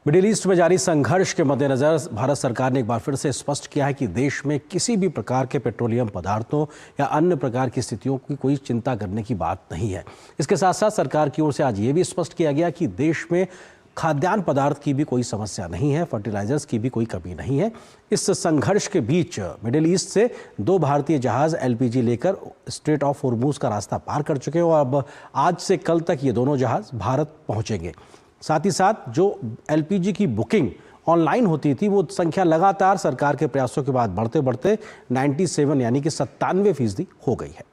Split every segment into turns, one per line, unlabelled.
Middle east में जारी संघर्ष के मद्देनजर भारत सरकार ने एक बार फिर से स्पष्ट किया है कि देश में किसी भी प्रकार के पेट्रोलियम पदार्थों या अन्य प्रकार की स्थितियों की कोई चिंता करने की बात नहीं है। इसके साथ साथ सरकार की ओर से आज ये भी स्पष्ट किया गया कि देश में खाद्यान्न पदार्थ की भी कोई समस्या नहीं है, फर्टिलाइजर्स की भी कोई कमी नहीं है। इस संघर्ष के बीच मिडिल ईस्ट से 2 भारतीय जहाज एलपीजी लेकर स्ट्रेट ऑफ होर्मुज का रास्ता पार कर चुके हैं और अब आज से कल तक ये दोनों जहाज भारत पहुंचेंगे। साथ ही साथ जो एलपीजी की बुकिंग ऑनलाइन होती थी वो संख्या लगातार सरकार के प्रयासों के बाद बढ़ते बढ़ते 97 यानी कि 97% हो गई है।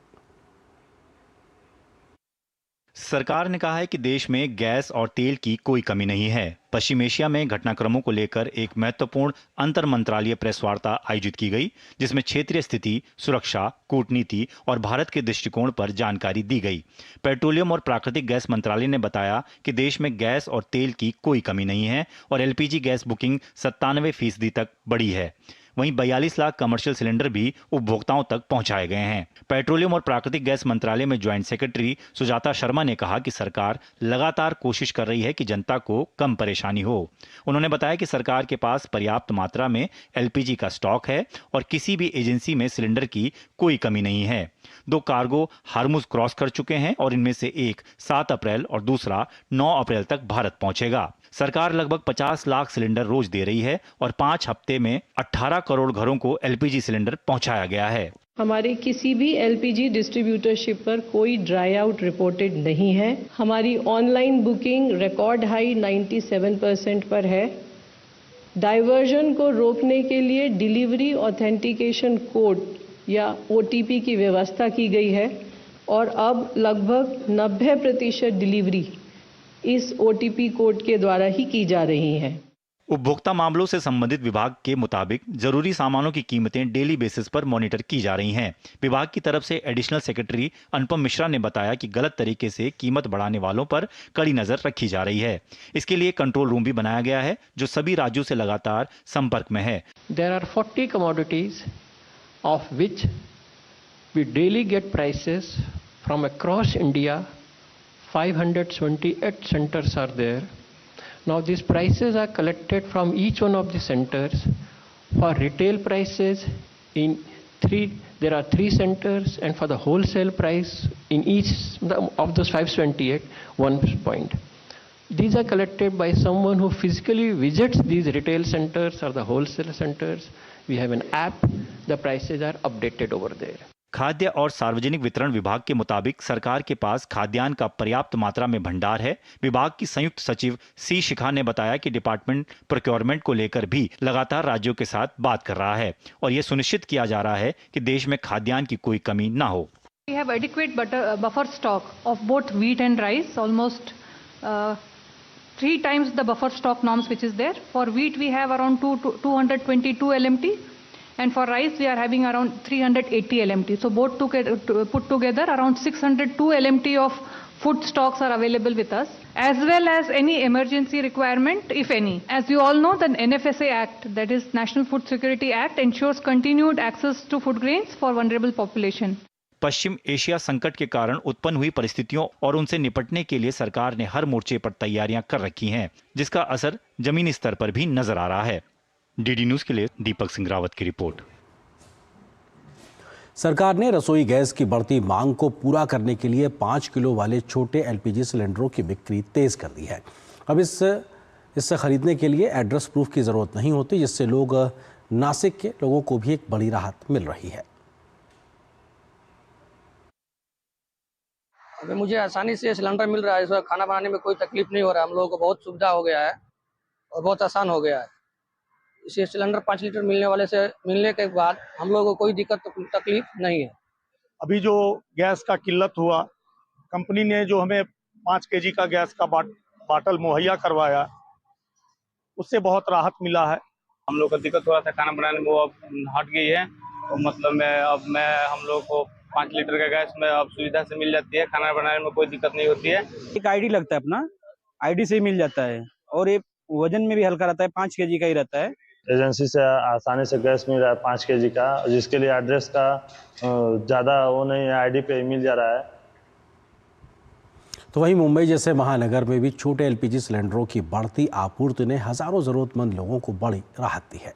सरकार ने कहा है कि देश में गैस और तेल की कोई कमी नहीं है। पश्चिम एशिया में घटनाक्रमों को लेकर एक महत्वपूर्ण अंतर मंत्रालय प्रेस वार्ता आयोजित की गई, जिसमें क्षेत्रीय स्थिति, सुरक्षा, कूटनीति और भारत के दृष्टिकोण पर जानकारी दी गई। पेट्रोलियम और प्राकृतिक गैस मंत्रालय ने बताया कि देश में गैस और तेल की कोई कमी नहीं है और एलपीजी गैस बुकिंग 97% तक बढ़ी है। वहीं 42 लाख कमर्शियल सिलेंडर भी उपभोक्ताओं तक पहुंचाए गए हैं। पेट्रोलियम और प्राकृतिक गैस मंत्रालय में ज्वाइंट सेक्रेटरी सुजाता शर्मा ने कहा कि सरकार लगातार कोशिश कर रही है कि जनता को कम परेशानी हो। उन्होंने बताया कि सरकार के पास पर्याप्त मात्रा में एलपीजी का स्टॉक है और किसी भी एजेंसी में सिलेंडर की कोई कमी नहीं है। 2 कार्गो हार्मुज क्रॉस कर चुके हैं और इनमें से एक 7 अप्रैल और दूसरा 9 अप्रैल तक भारत पहुंचेगा। सरकार लगभग 50 लाख सिलेंडर रोज दे रही है और 5 हफ्ते में 18 करोड़ घरों को एलपीजी सिलेंडर पहुंचाया गया है।
हमारे किसी भी एलपीजी डिस्ट्रीब्यूटरशिप पर कोई ड्राई आउट रिपोर्टेड नहीं है। हमारी ऑनलाइन बुकिंग रिकॉर्ड हाई 97% पर है। डाइवर्जन को रोकने के लिए डिलीवरी ऑथेंटिकेशन कोड या ओटीपी की व्यवस्था की गई है और अब लगभग 90% डिलीवरी इस ओटीपी कोड के द्वारा ही की जा रही है।
उपभोक्ता मामलों से संबंधित विभाग के मुताबिक जरूरी सामानों की कीमतें डेली बेसिस पर मॉनिटर की जा रही हैं। विभाग की तरफ से एडिशनल सेक्रेटरी अनुपम मिश्रा ने बताया कि गलत तरीके से कीमत बढ़ाने वालों पर कड़ी नजर रखी जा रही है। इसके लिए कंट्रोल रूम भी बनाया गया है जो सभी राज्यों से लगातार संपर्क में है।
There are 40 commodities of which we daily get prices from across India. 528 centers are there. Now these prices are collected from each one of the centers. For retail prices there are 3 centers, and for the wholesale price in each of those 528, 1 point. These are collected by someone who physically visits these retail centers or the wholesale centers. We have an app, the prices are updated over there.
खाद्य और सार्वजनिक वितरण विभाग के मुताबिक सरकार के पास खाद्यान्न का पर्याप्त मात्रा में भंडार है। विभाग की संयुक्त सचिव सी शिखा ने बताया कि डिपार्टमेंट प्रोक्योरमेंट को लेकर भी लगातार राज्यों के साथ बात कर रहा है और यह सुनिश्चित किया जा रहा है कि देश में खाद्यान्न की कोई कमी ना हो।
We have adequate buffer stock of both wheat and rice, almost 3 times the buffer stock norms which is there. For wheat we have around 222 LMT. And for rice we are having around 380 LMT. So both put together around 602 LMT of food stocks are available with us, as well as any emergency requirement, if any. As you all know, the NFSA Act, that is National Food Security Act, ensures continued access to food grains for vulnerable population.
Paschim Asia संकट के कारण उत्पन्न हुई परिस्थितियों और उनसे निपटने के लिए सरकार ने हर मोर्चे पर तैयारियां कर रखी हैं, जिसका असर जमीनी स्तर पर भी नजर आ रहा है। डीडी न्यूज के लिए दीपक सिंह रावत की रिपोर्ट।
सरकार ने रसोई गैस की बढ़ती मांग को पूरा करने के लिए 5 किलो वाले छोटे एलपीजी सिलेंडरों की बिक्री तेज कर दी है। अब इससे खरीदने के लिए एड्रेस प्रूफ की जरूरत नहीं होती, जिससे नासिक के लोगों को भी एक बड़ी राहत मिल रही है।
अभी मुझे आसानी से सिलेंडर मिल रहा है, इसमें खाना बनाने में कोई तकलीफ नहीं हो रहा है। हम लोगों को बहुत सुविधा हो गया है और बहुत आसान हो गया है। इसे सिलेंडर 5 लीटर मिलने के बाद हम लोगों को कोई दिक्कत तकलीफ नहीं है।
अभी जो गैस का किल्लत हुआ, कंपनी ने जो हमें 5 केजी का गैस का बाटल मुहैया करवाया, उससे बहुत राहत मिला है।
हम लोग को दिक्कत हो रहा था खाना बनाने में, वो अब हट गई है। तो मतलब हम लोग को 5 लीटर का गैस में अब सुविधा से मिल जाती है। खाना बनाने में कोई दिक्कत नहीं होती है।
एक आईडी लगता है, अपना आईडी से ही मिल जाता है और ये वजन में भी हल्का रहता है, 5 केजी का ही रहता है।
एजेंसी से आसानी से गैस मिल रहा है 5 केजी का, जिसके लिए एड्रेस का ज़्यादा वो नहीं है, आईडी पे मिल जा रहा है।
तो वहीं मुंबई जैसे महानगर में भी छोटे एलपीजी सिलेंडरों की बढ़ती आपूर्ति ने हजारों जरूरतमंद लोगों को बड़ी राहत दी है।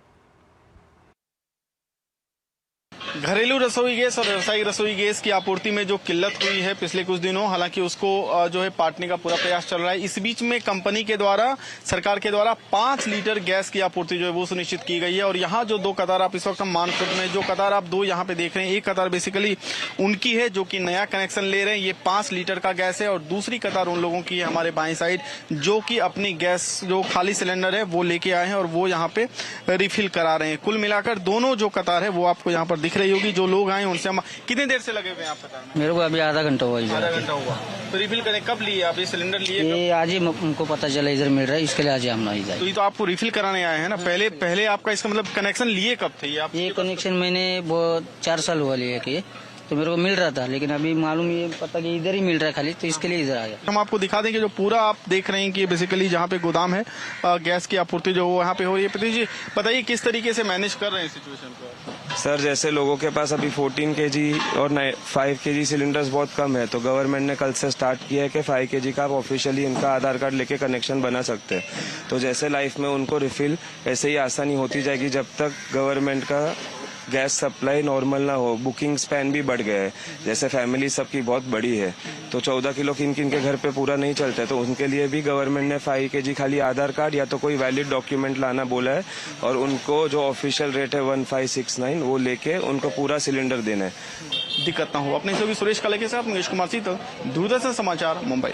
घरेलू रसोई गैस और व्यावसायिक रसोई गैस की आपूर्ति में जो किल्लत हुई है पिछले कुछ दिनों, हालांकि उसको जो है पाटने का पूरा प्रयास चल रहा है। इस बीच में कंपनी के द्वारा, सरकार के द्वारा 5 लीटर गैस की आपूर्ति जो है वो सुनिश्चित की गई है। और यहाँ जो 2 कतार आप इस वक्त हम मानखुर्द में जो कतार आप 2 यहाँ पे देख रहे हैं, एक कतार बेसिकली उनकी है जो कि नया कनेक्शन ले रहे हैं, ये 5 लीटर का गैस है। और दूसरी कतार उन लोगों की है हमारे बाएं साइड, जो कि अपनी गैस जो खाली सिलेंडर है वो लेके आए हैं और वो यहाँ पे रिफिल करा रहे हैं। कुल मिलाकर दोनों जो कतार है वो आपको यहाँ पर दिख रही होगी। जो लोग आए उनसे हम कितनी देर से लगे हुए हैं आप बता रहे हैं?
मेरे को अभी आधा घंटा हुआ।
आधा घंटा हुआ। तो रिफिल करने कब लिए आप ये सिलेंडर लिए?
ये आज ही हमको पता चला इधर मिल रहा है, इसके लिए आज हम नहीं जाए।
तो ये तो आपको रिफिल कराने आए हैं ना? पहले आपका इसका मतलब कनेक्शन लिए कब थे ये आप?
ये कनेक्शन मैंने वो 4 साल हुआ लिया कि तो मेरे को मिल रहा था, लेकिन अभी मालूम ये पता कि इधर ही मिल रहा है खाली, तो इसके लिए इधर आ गया।
हम आपको दिखा दें कि जो पूरा आप देख रहे हैं कि बेसिकली जहाँ पे गोदाम है गैस की आपूर्ति जो वहाँ पे हो रही है। पति जी बताइए किस तरीके से मैनेज कर रहे हैं सिचुएशन को?
सर जैसे लोगों के पास अभी 14 केजी और 5 केजी सिलेंडर्स बहुत कम है, तो गवर्नमेंट ने कल से स्टार्ट किया है कि 5 केजी का आप ऑफिशियली इनका आधार कार्ड लेके कनेक्शन बना सकते हैं। तो जैसे लाइफ में उनको रिफिल ऐसे ही आसानी होती जाएगी जब तक गवर्नमेंट का गैस सप्लाई नॉर्मल ना हो। बुकिंग स्पैन भी बढ़ गया है, जैसे फैमिली सबकी बहुत बड़ी है तो 14 किलो किन के घर पे पूरा नहीं चलता है, तो उनके लिए भी गवर्नमेंट ने 5 केजी खाली आधार कार्ड या तो कोई वैलिड डॉक्यूमेंट लाना बोला है और उनको जो ऑफिशियल रेट है 1569 वो लेके उनको पूरा सिलेंडर देना है,
दिक्कत ना हो। अपने से भी सुरेश काले के साथ मुकेश कुमार सिंह, दूरदर्शन समाचार, मुंबई।